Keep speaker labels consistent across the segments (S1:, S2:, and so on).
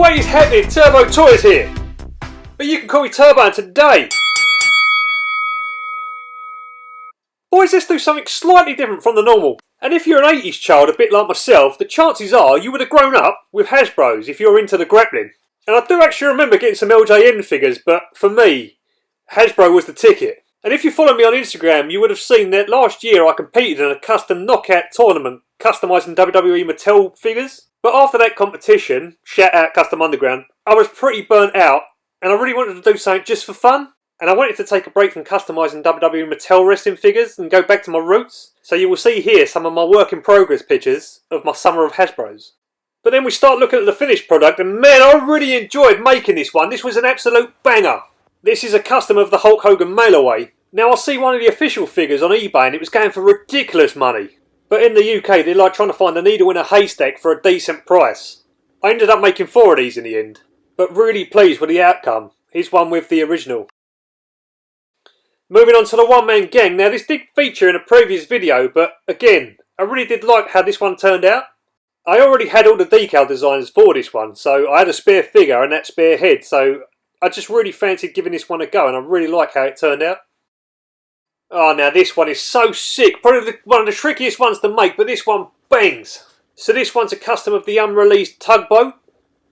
S1: What is happening? Turbo Toys here! But you can call me Turbo today. Boys, let's do something slightly different from the normal. And if you're an 80s child, a bit like myself, the chances are you would have grown up with Hasbros if you're into the grappling. And I do actually remember getting some LJN figures, but for me, Hasbro was the ticket. And if you follow me on Instagram, you would have seen that last year I competed in a custom knockout tournament customising WWE Mattel figures. But after that competition, shout out Custom Underground, I was pretty burnt out and I really wanted to do something just for fun. And I wanted to take a break from customising WWE Mattel wrestling figures and go back to my roots. So you will see here some of my work in progress pictures of my summer of Hasbros. But then we start looking at the finished product and man, I really enjoyed making this one. This was an absolute banger. This is a custom of the Hulk Hogan mail-away. Now I see one of the official figures on eBay and it was going for ridiculous money. But in the UK they like trying to find a needle in a haystack for a decent price. I ended up making 4 of these in the end. But really pleased with the outcome. Here's one with the original. Moving on to the one-man gang. Now this did feature in a previous video, but again, I really did like how this one turned out. I already had all the decal designs for this one, so I had a spare figure and that spare head, so I just really fancied giving this one a go and I really like how it turned out. Oh, now this one is so sick. Probably one of the trickiest ones to make, but this one bangs. So this one's a custom of the unreleased tugboat.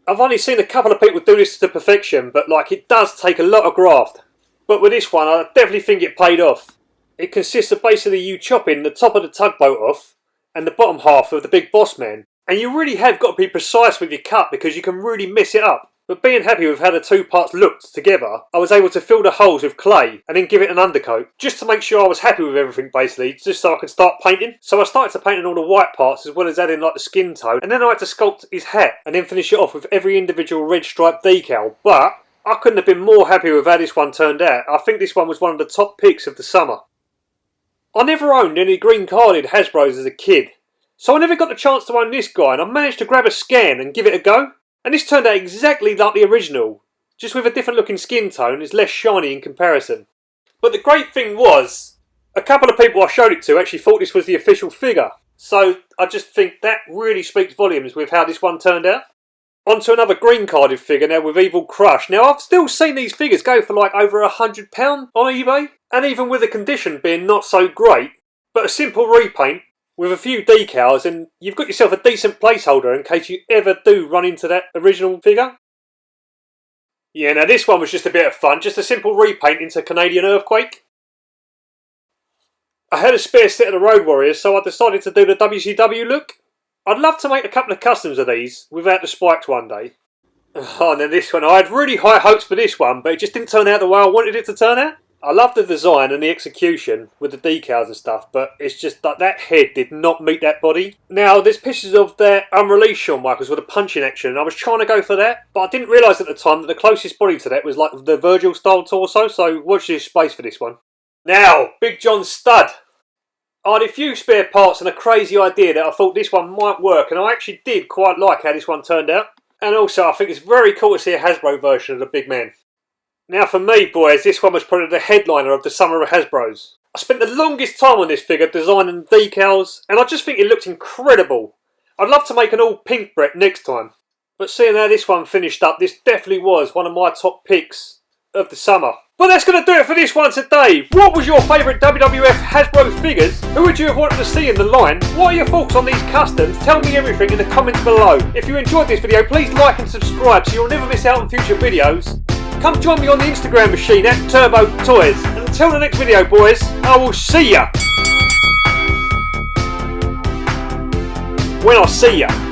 S1: I've only seen a couple of people do this to perfection, but like it does take a lot of graft. But with this one, I definitely think it paid off. It consists of basically you chopping the top of the tugboat off and the bottom half of the big boss man. And you really have got to be precise with your cut because you can really mess it up. But being happy with how the two parts looked together, I was able to fill the holes with clay and then give it an undercoat. Just to make sure I was happy with everything basically, just so I could start painting. So I started to paint in all the white parts as well as adding like the skin tone. And then I had to sculpt his hat and then finish it off with every individual red stripe decal. But I couldn't have been more happy with how this one turned out. I think this one was one of the top picks of the summer. I never owned any green carded Hasbros as a kid. So I never got the chance to own this guy and I managed to grab a scan and give it a go. And this turned out exactly like the original, just with a different looking skin tone. It's less shiny in comparison. But the great thing was, a couple of people I showed it to actually thought this was the official figure. So I just think that really speaks volumes with how this one turned out. On to another green carded figure now with Evil Crush. Now I've still seen these figures go for like over £100 on eBay. And even with the condition being not so great, but a simple repaint with a few decals and you've got yourself a decent placeholder in case you ever do run into that original figure. Yeah, now this one was just a bit of fun, just a simple repaint into Canadian Earthquake. I had a spare set of the Road Warriors, so I decided to do the WCW look. I'd love to make a couple of customs of these without the spikes one day. Oh, and then this one, I had really high hopes for this one, but it just didn't turn out the way I wanted it to turn out. I love the design and the execution with the decals and stuff, but it's just that that head did not meet that body. Now, there's pictures of their unreleased Shawn Michaels with a punching action, and I was trying to go for that, but I didn't realise at the time that the closest body to that was like the Virgil style torso, so watch this space for this one. Now, Big John Stud. I had a few spare parts and a crazy idea that I thought this one might work, and I actually did quite like how this one turned out. And also, I think it's very cool to see a Hasbro version of the big man. Now for me, boys, this one was probably the headliner of the summer of Hasbros. I spent the longest time on this figure designing decals, and I just think it looked incredible. I'd love to make an all pink Bret next time. But seeing how this one finished up, this definitely was one of my top picks of the summer. Well, that's going to do it for this one today. What was your favourite WWF Hasbro figures? Who would you have wanted to see in the line? What are your thoughts on these customs? Tell me everything in the comments below. If you enjoyed this video, please like and subscribe so you'll never miss out on future videos. Come join me on the Instagram machine at Turbo Toys. And until the next video, boys, I will see ya when I see ya.